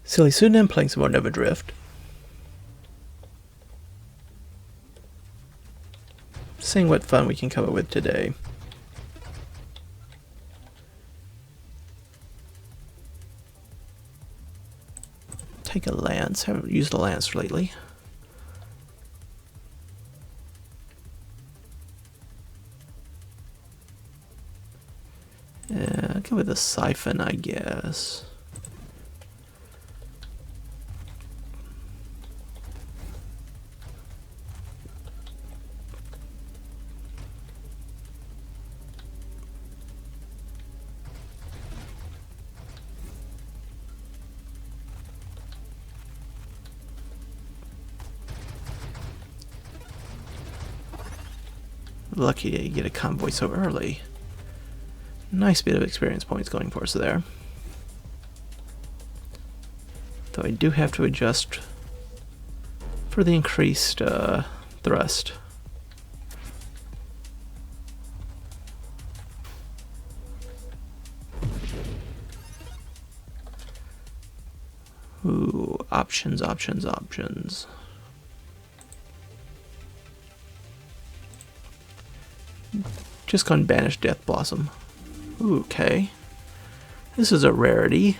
SillyPseudonym playing some more Nova Drift. Seeing what fun we can come up with today. Take a lance. Haven't used a lance lately. Yeah, I'll go with a siphon, I guess. Lucky to get a convoy so early. Nice bit of experience points going for us there. Though I do have to adjust for the increased thrust. Ooh, options, options, options. Just gonna banish Death Blossom. Ooh, okay. This is a rarity.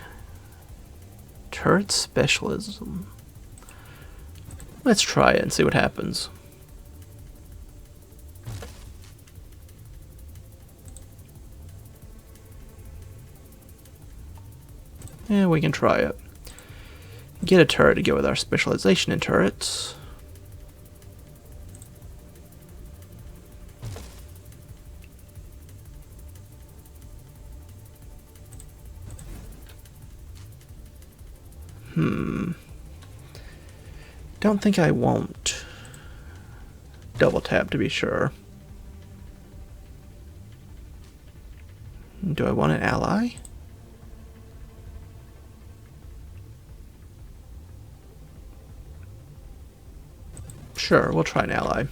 Turret Specialism. Let's try it and see what happens. Yeah, we can try it. Get a turret to go with our specialization in turrets. Don't think I won't. Double tap to be sure. Do I want an ally? Sure, we'll try an ally.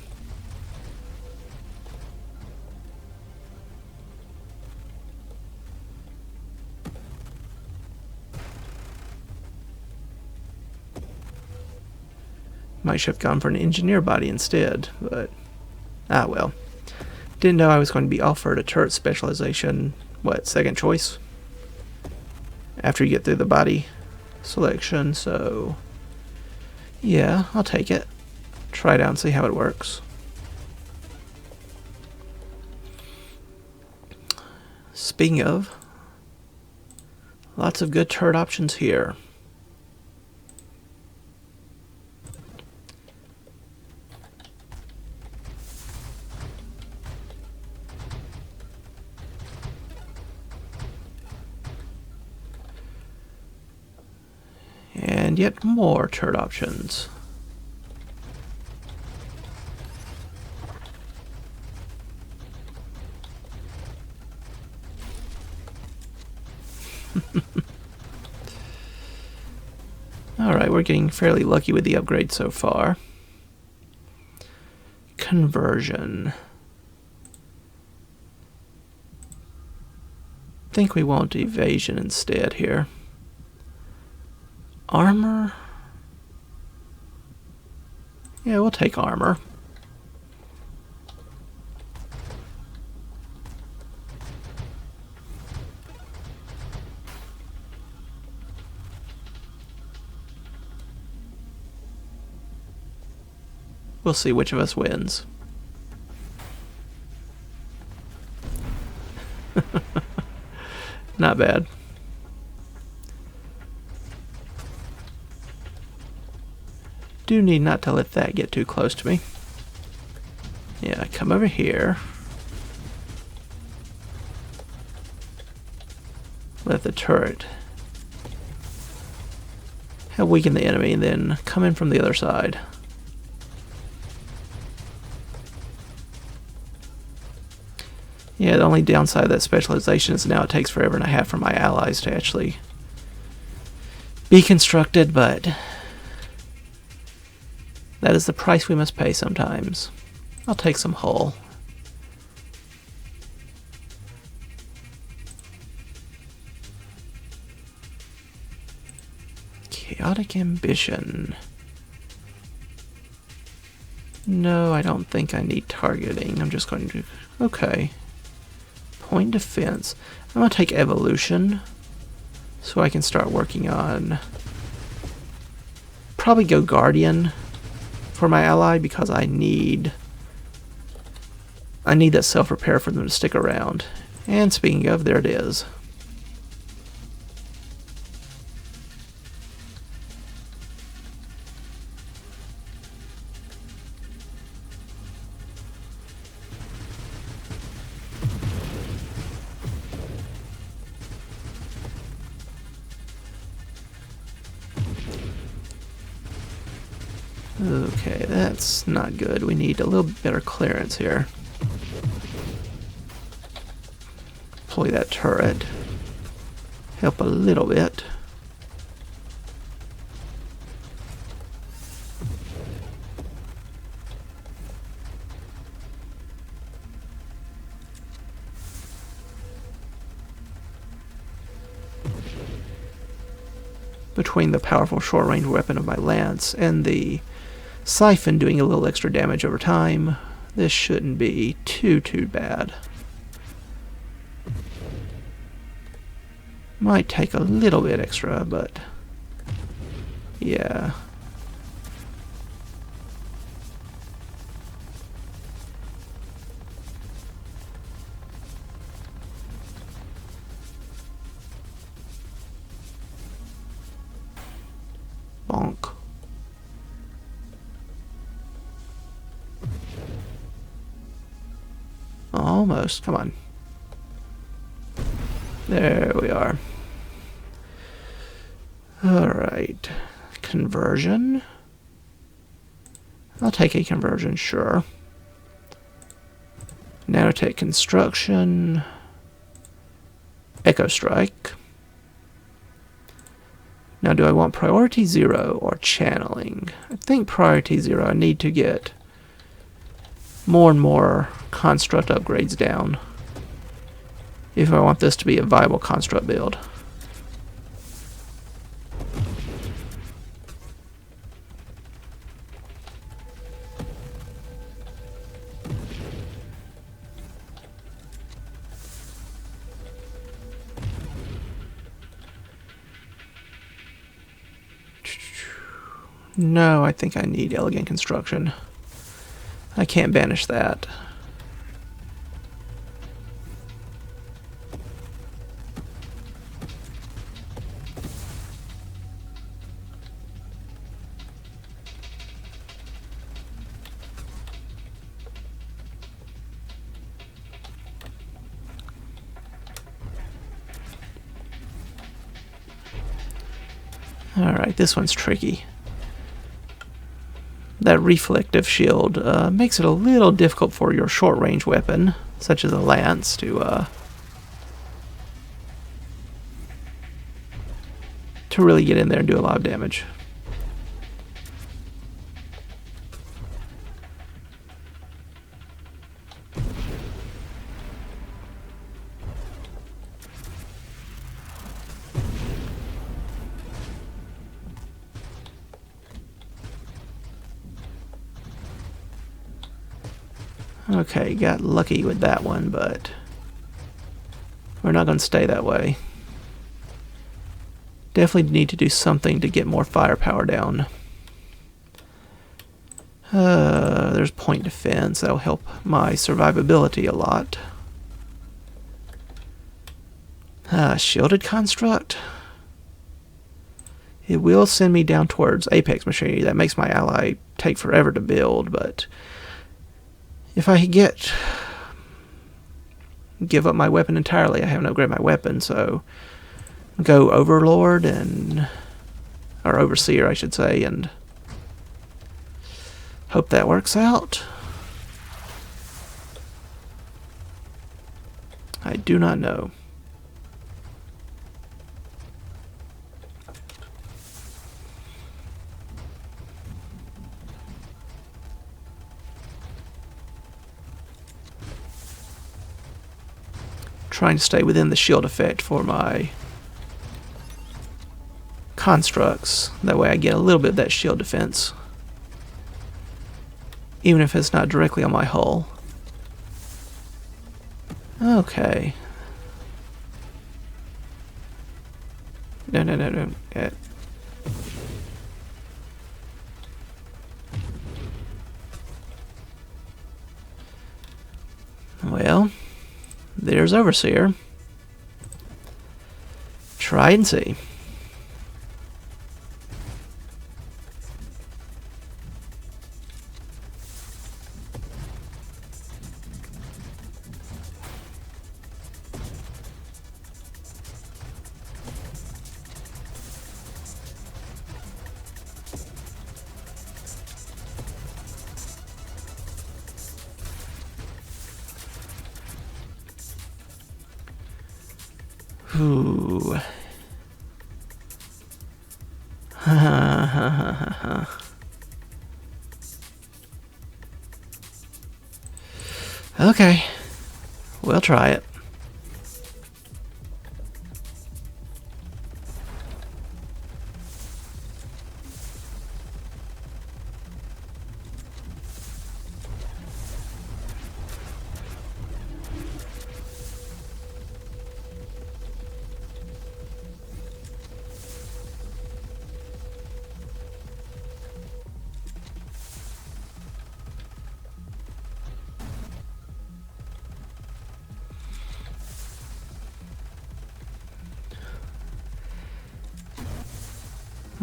Might should have gone for an engineer body instead, but ah well. Didn't know I was going to be offered a turret specialization, what, second choice? After you get through the body selection, so yeah, I'll take it. Try it out and see how it works. Speaking of, lots of good turret options here. And yet more turret options. Alright, we're getting fairly lucky with the upgrade so far. Conversion. I think we want evasion instead here. Armor? Yeah, we'll take armor. We'll see which of us wins. Not bad. Do need not to let that get too close to me. Yeah, come over here. Let the turret help weaken the enemy, and then come in from the other side. Yeah, the only downside of that specialization is now it takes forever and a half for my allies to actually be constructed, but that is the price we must pay sometimes. I'll take some hull. Chaotic ambition. No, I don't think I need targeting. I'm just going to... Okay. Point defense. I'm going to take evolution so I can start working on... Probably go guardian for my ally because I need that self-repair for them to stick around. And speaking of, there it is. Okay, that's not good. We need a little better clearance here. Deploy that turret. Help a little bit. Between the powerful short-range weapon of my lance and the siphon doing a little extra damage over time, this shouldn't be too bad. Might take a little bit extra, but yeah. Bonk. Almost. Come on. There we are. Alright. Conversion. I'll take a conversion, sure. Nanotech construction. Echo strike. Now, do I want priority 0 or channeling? I think priority 0. I need to get more and more construct upgrades down if I want this to be a viable construct build. No, I think I need elegant construction. I can't banish that. Alright, this one's tricky. That reflective shield makes it a little difficult for your short-range weapon, such as a lance, to really get in there and do a lot of damage. Okay, got lucky with that one, but we're not going to stay that way. Definitely need to do something to get more firepower down. There's point defense. That'll help my survivability a lot. Shielded construct. It will send me down towards Apex machinery. That makes my ally take forever to build, but if I give up my weapon entirely, I haven't upgraded my weapon, so go Overlord or Overseer, I should say, and hope that works out. I do not know. Trying to stay within the shield effect for my constructs. That way I get a little bit of that shield defense, even if it's not directly on my hull. Okay. No. Well, there's Overseer. Try and see. Ooh. Okay, we'll try it.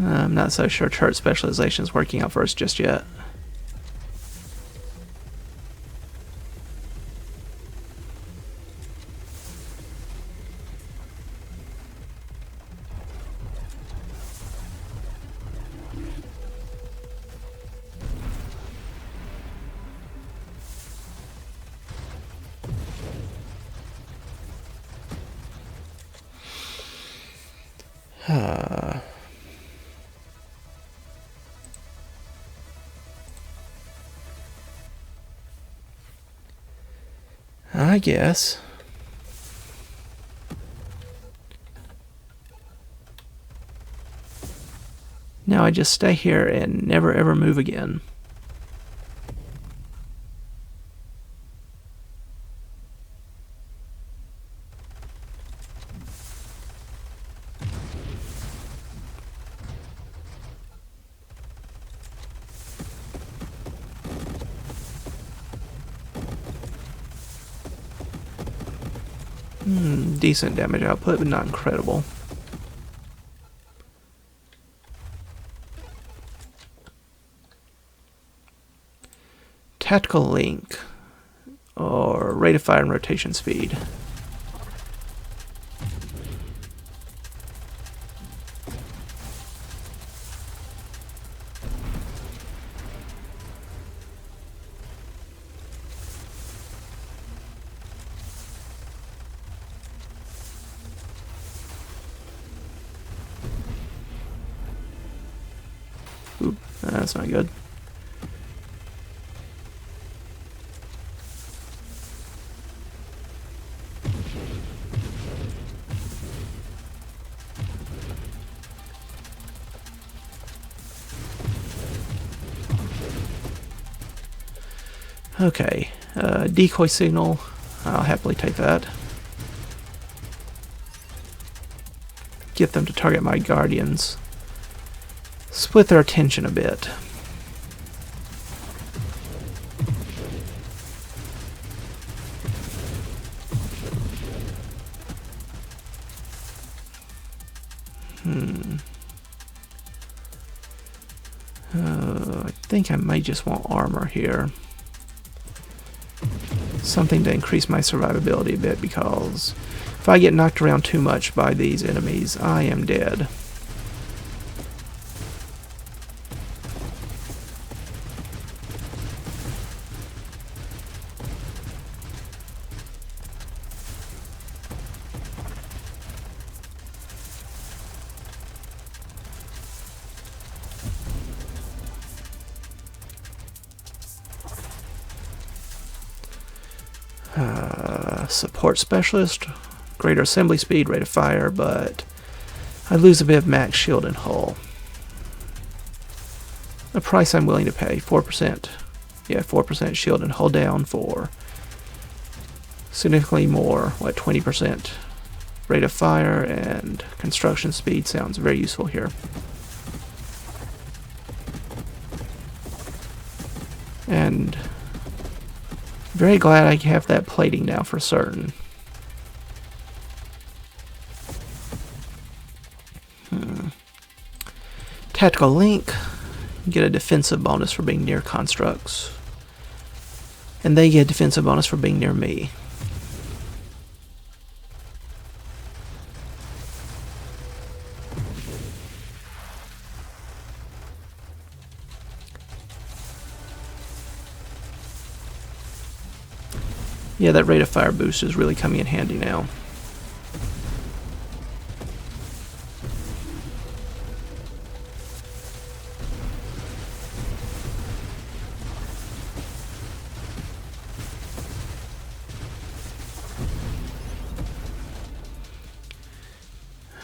I'm not so sure turret specialization is working out for us just yet. I guess. Now I just stay here and never ever move again. Decent damage output, but not incredible. Tactical link, or rate of fire and rotation speed. Oop, that's not good. Okay, decoy signal, I'll happily take that. Get them to target my guardians. Split their attention a bit. I think I might just want armor here. Something to increase my survivability a bit, because if I get knocked around too much by these enemies, I am dead. Support specialist, greater assembly speed, rate of fire, but I lose a bit of max shield and hull. A price I'm willing to pay, 4%. Yeah, 4% shield and hull down for significantly more, 20% rate of fire, and construction speed sounds very useful here. And very glad I have that plating now for certain. Tactical link, get a defensive bonus for being near constructs. And they get a defensive bonus for being near me. Yeah, that rate of fire boost is really coming in handy now.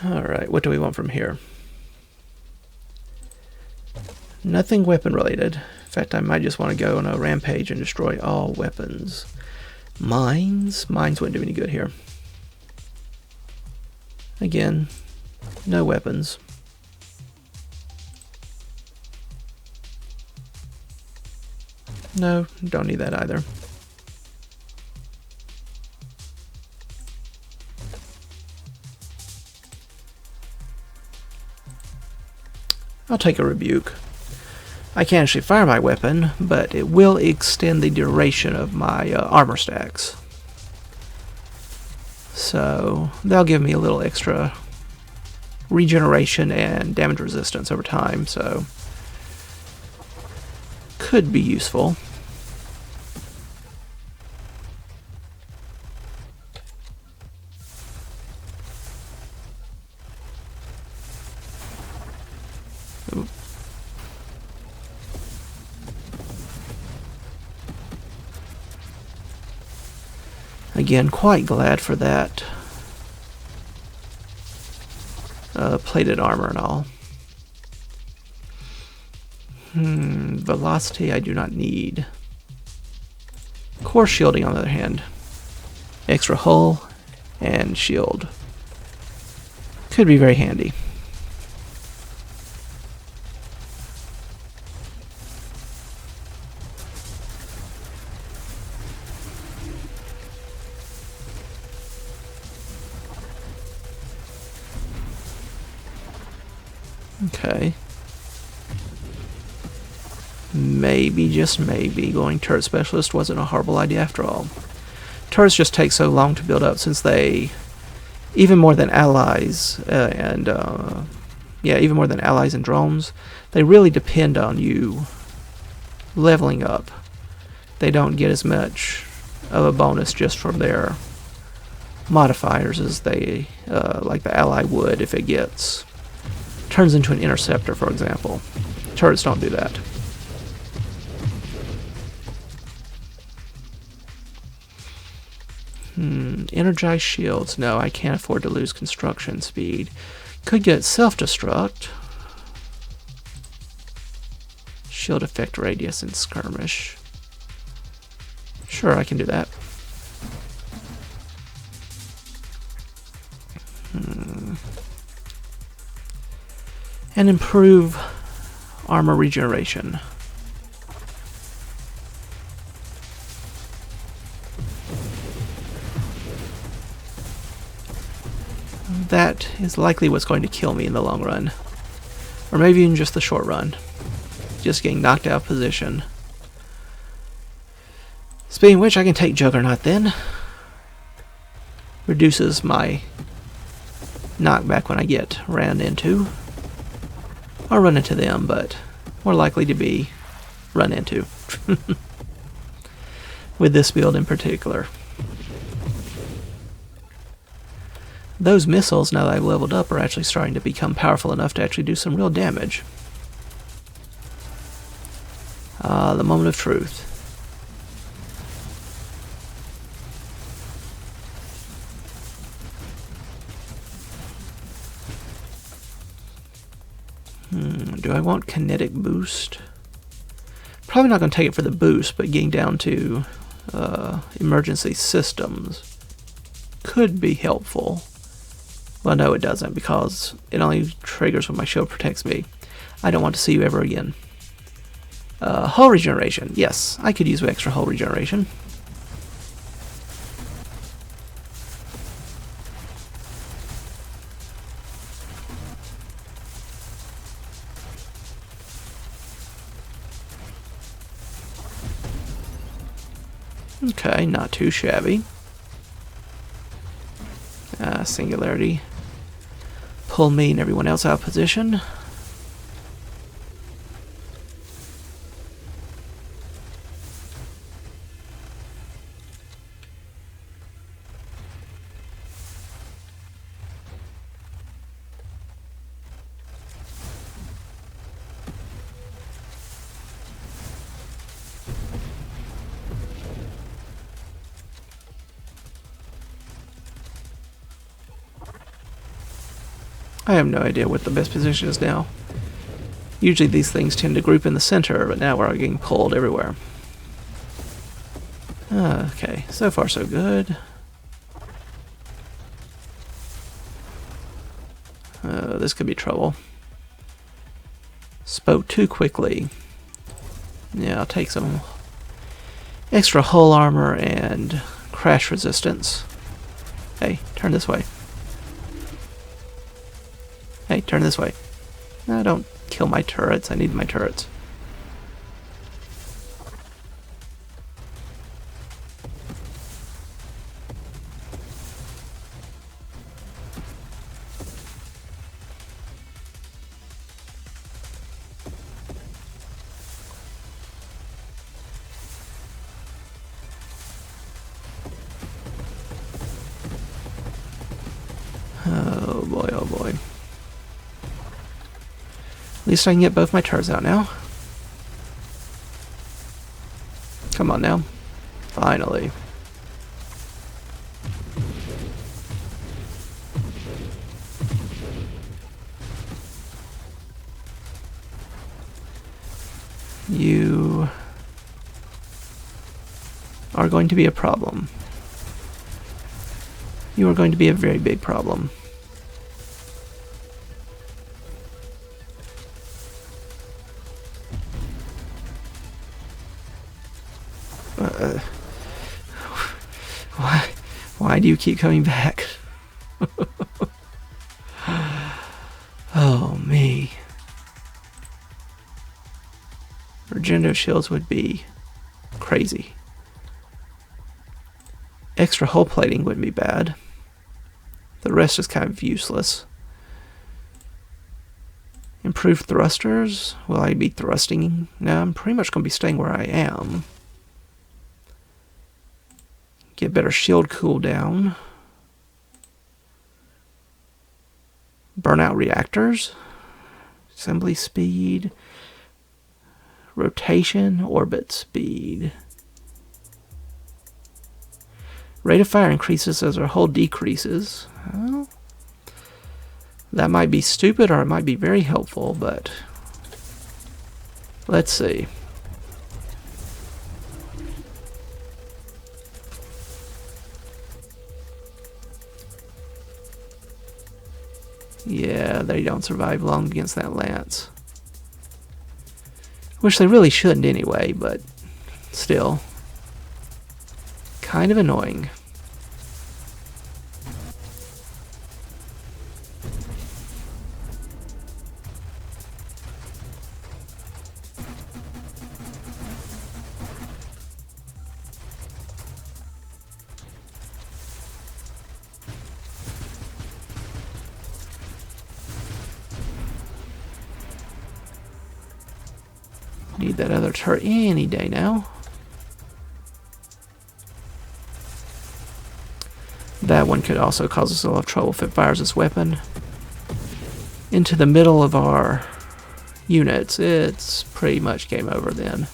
Alright, what do we want from here? Nothing weapon related. In fact, I might just want to go on a rampage and destroy all weapons. Mines? Mines wouldn't do any good here. Again, no weapons. No, don't need that either. I'll take a rebuke. I can't actually fire my weapon, but it will extend the duration of my armor stacks. So that'll give me a little extra regeneration and damage resistance over time, so could be useful. Ooh. Again, quite glad for that plated armor and all. Velocity I do not need. Core shielding on the other hand. Extra hull and shield. Could be very handy. Okay. Maybe, just maybe, going turret specialist wasn't a horrible idea after all. Turrets just take so long to build up since they, even more than allies even more than allies and drones, they really depend on you leveling up. They don't get as much of a bonus just from their modifiers as they, like the ally would if it turns into an interceptor, for example. Turrets don't do that. Energized shields. No, I can't afford to lose construction speed. Could get self-destruct. Shield effect radius and skirmish. Sure, I can do that. And improve armor regeneration. That is likely what's going to kill me in the long run. Or maybe in just the short run. Just getting knocked out of position. Speaking of which, I can take Juggernaut then. Reduces my knockback when I get ran into. I'll run into them, but more likely to be run into. With this build in particular. Those missiles, now that I've leveled up, are actually starting to become powerful enough to actually do some real damage. The moment of truth. Do I want kinetic boost? Probably not going to take it for the boost, but getting down to emergency systems could be helpful. Well, no, it doesn't, because it only triggers when my shield protects me. I don't want to see you ever again. Hull regeneration. Yes, I could use extra hull regeneration. Okay, not too shabby. Singularity. Pull me and everyone else out of position. I have no idea what the best position is now. Usually these things tend to group in the center, but now we're getting pulled everywhere. Okay, so far so good. This could be trouble. Spoke too quickly. Yeah, I'll take some extra hull armor and crash resistance. Hey, turn this way. Hey, turn this way. No, don't kill my turrets. I need my turrets. Oh boy, oh boy. At least I can get both my turrets out now. Come on now. Finally. You are going to be a problem. You are going to be a very big problem. Why do you keep coming back? Oh, me. Regenerative shields would be crazy. Extra hull plating wouldn't be bad. The rest is kind of useless. Improved thrusters? Will I be thrusting? No, I'm pretty much going to be staying where I am. Get better shield cooldown. Burnout reactors. Assembly speed. Rotation, orbit speed. Rate of fire increases as our hull decreases. Well, that might be stupid or it might be very helpful, but let's see. Yeah, they don't survive long against that lance. Which they really shouldn't anyway, but still. Kind of annoying. Need that other turret any day now. That one could also cause us a lot of trouble if it fires its weapon into the middle of our units. It's pretty much game over then.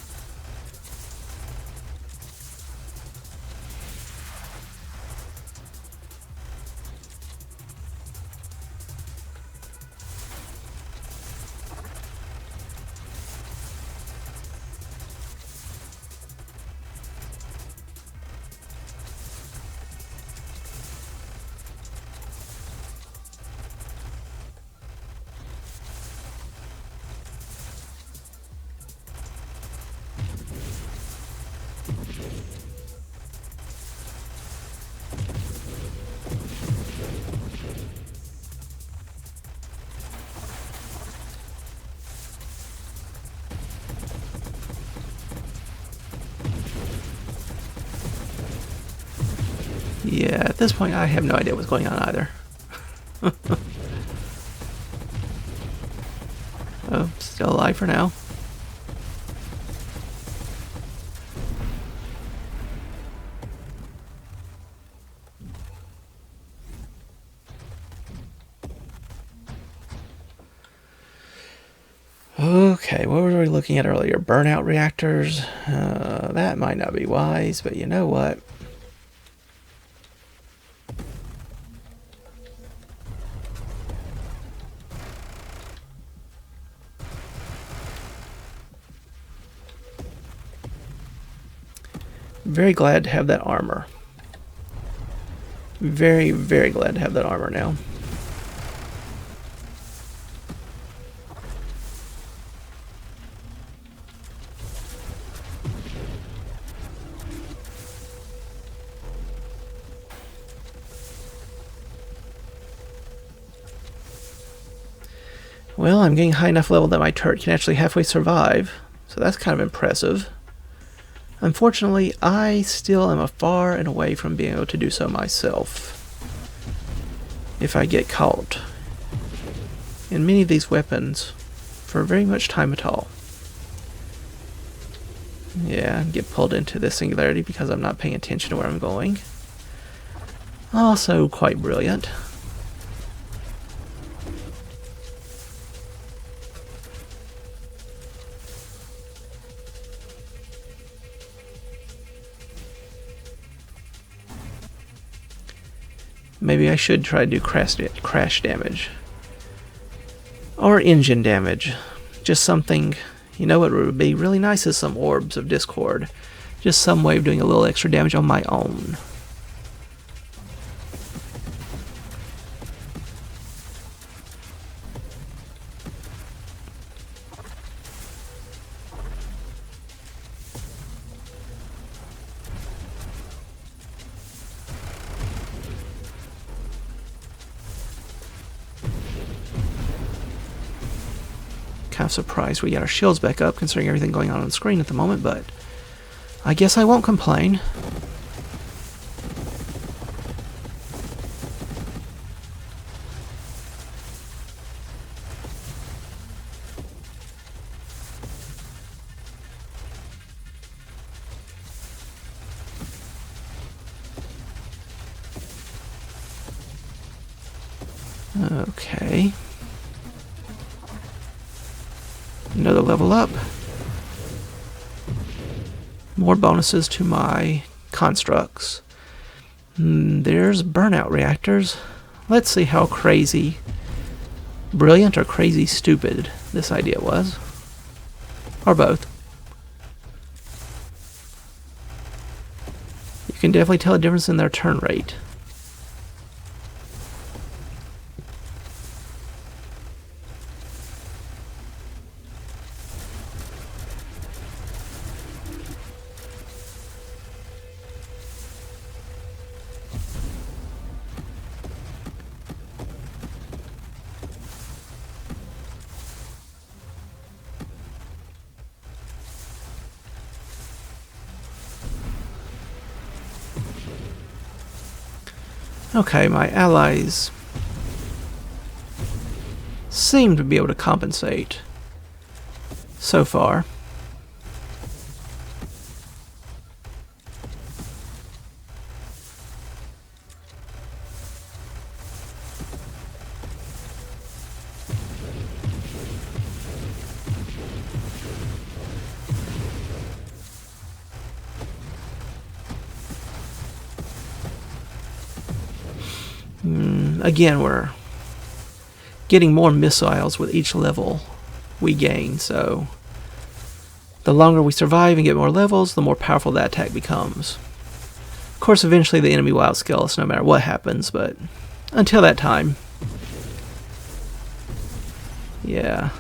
Yeah, at this point I have no idea what's going on either. Oh, still alive for now. Okay, what were we looking at earlier? Burnout reactors? That might not be wise, but you know what? Very glad to have that armor. Very, very glad to have that armor now. Well, I'm getting high enough level that my turret can actually halfway survive, so that's kind of impressive. Unfortunately, I still am far and away from being able to do so myself. If I get caught in many of these weapons for very much time at all. Yeah, and get pulled into this singularity because I'm not paying attention to where I'm going. Also quite brilliant. Maybe I should try to do crash damage. Or engine damage. Just something, you know what would be really nice is some orbs of discord. Just some way of doing a little extra damage on my own. Kind of surprised we got our shields back up considering everything going on the screen at the moment, but I guess I won't complain. Okay. Another level up. More bonuses to my constructs. There's burnout reactors. Let's see how crazy brilliant or crazy stupid this idea was. Or both. You can definitely tell a difference in their turn rate. Okay, my allies seem to be able to compensate so far. Again, we're getting more missiles with each level we gain, so the longer we survive and get more levels, the more powerful that attack becomes. Of course, eventually the enemy will outscale us no matter what happens, but until that time, yeah,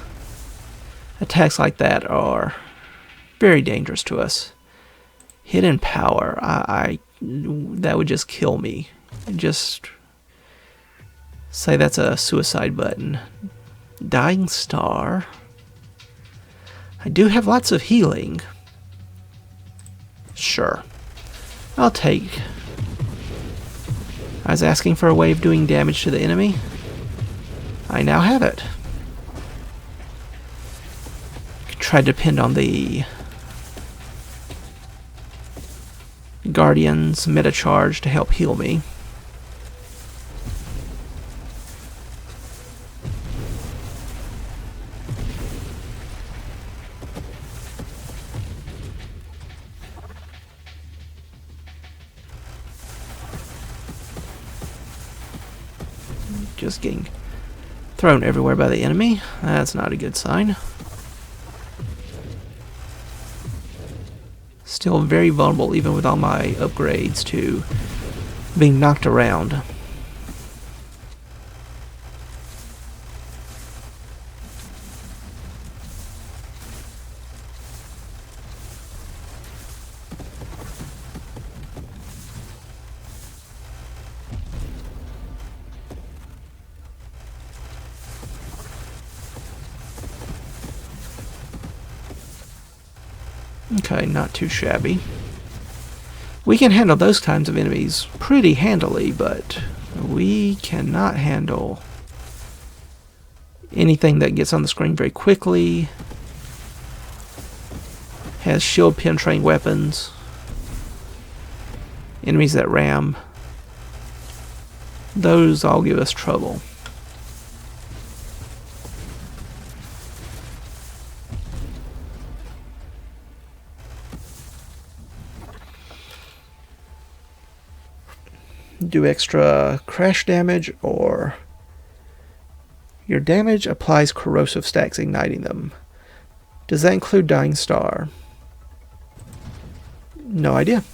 attacks like that are very dangerous to us. Hidden power, that would just kill me. Just say that's a suicide button. Dying star. I do have lots of healing. Sure. I'll take I was asking for a way of doing damage to the enemy. I now have it. Try to depend on the Guardian's meta charge to help heal me. Just getting thrown everywhere by the enemy. That's not a good sign. Still very vulnerable even with all my upgrades to being knocked around. Okay, not too shabby. We can handle those kinds of enemies pretty handily, but we cannot handle anything that gets on the screen very quickly, has shield penetrating weapons, enemies that ram. Those all give us trouble. Do extra crash damage, or your damage applies corrosive stacks, igniting them. Does that include Dying Star? No idea.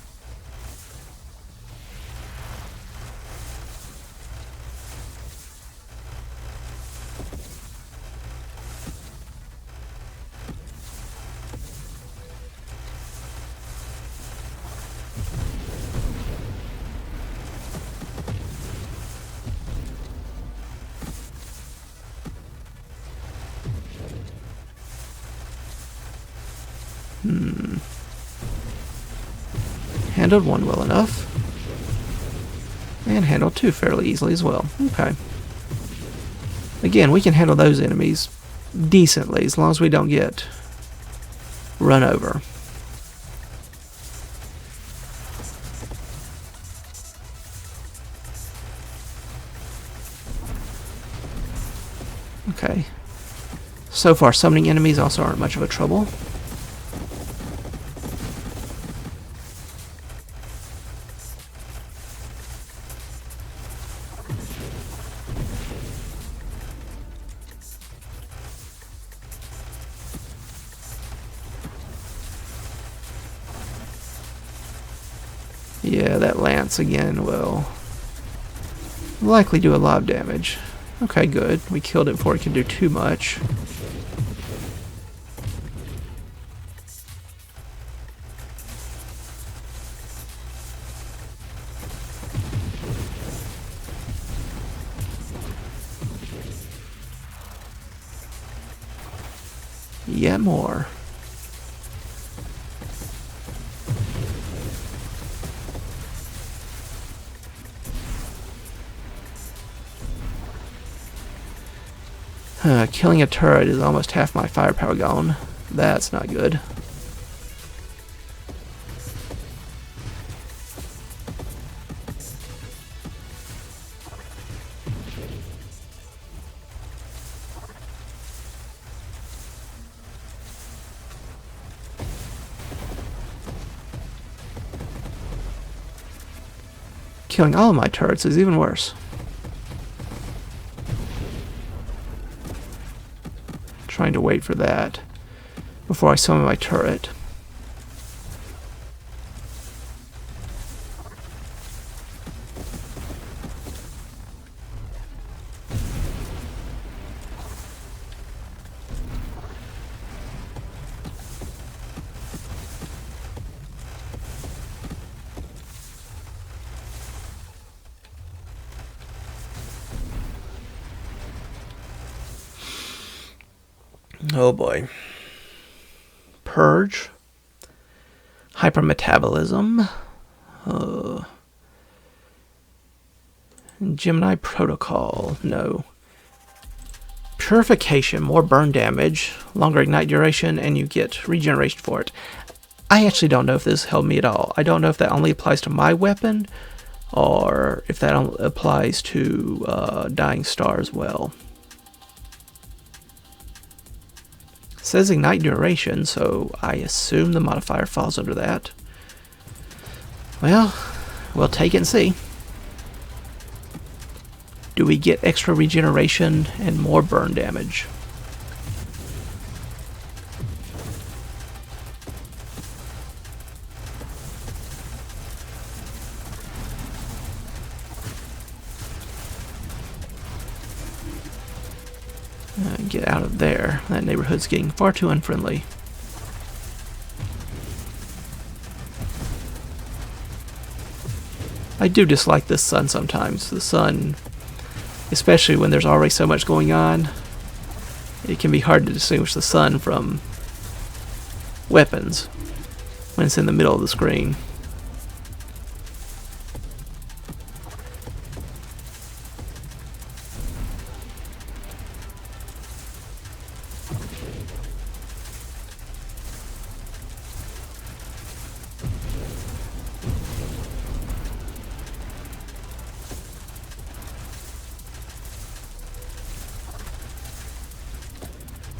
Handled one well enough. And handled two fairly easily as well. Okay. Again, we can handle those enemies decently as long as we don't get run over. Okay. So far, summoning enemies also aren't much of a trouble. Yeah, that lance again will likely do a lot of damage. Okay, good. We killed it before it could do too much. Yet more. Killing a turret is almost half my firepower gone. That's not good. Killing all of my turrets is even worse. Trying to wait for that before I summon my turret. Oh boy. Purge. Hypermetabolism. Gemini Protocol, no. Purification, more burn damage, longer ignite duration, and you get regeneration for it. I actually don't know if this helped me at all. I don't know if that only applies to my weapon, or if that applies to Dying Star as well. It says ignite duration, so I assume the modifier falls under that. Well, we'll take it and see. Do we get extra regeneration and more burn damage? Get out of there. That neighborhood's getting far too unfriendly. I do dislike this sun sometimes. The sun, especially when there's already so much going on, it can be hard to distinguish the sun from weapons when it's in the middle of the screen.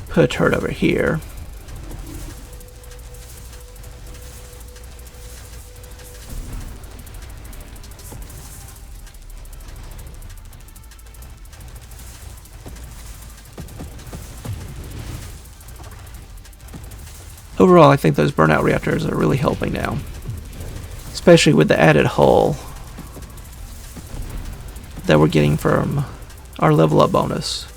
Put a turret over here. Overall, I think those burnout reactors are really helping now, especially with the added hull that we're getting from our level up bonus.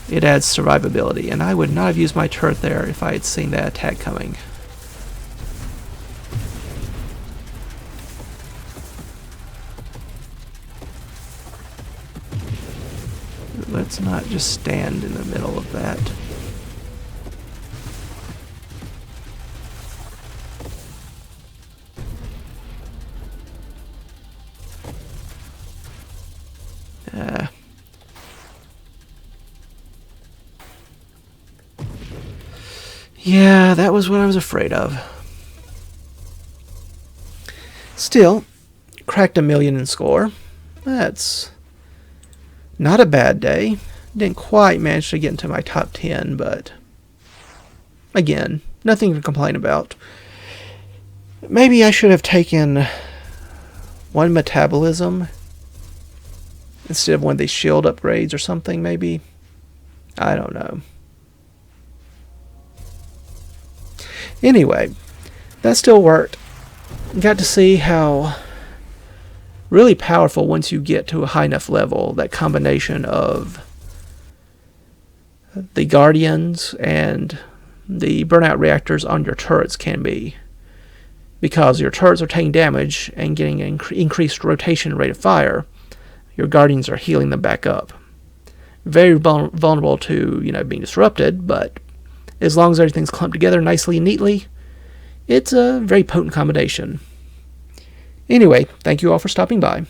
It adds survivability, and I would not have used my turret there if I had seen that attack coming. Let's not just stand in the middle of that. Yeah, that was what I was afraid of. Still, cracked 1,000,000 in score. That's not a bad day. Didn't quite manage to get into my top 10, but again, nothing to complain about. Maybe I should have taken one metabolism instead of one of these shield upgrades or something, maybe. I don't know. Anyway, that still worked. Got to see how really powerful once you get to a high enough level, that combination of the Guardians and the burnout reactors on your turrets can be. Because your turrets are taking damage and getting an increased rotation rate of fire, your Guardians are healing them back up. Very vulnerable to, being disrupted, but as long as everything's clumped together nicely and neatly, it's a very potent combination. Anyway, thank you all for stopping by.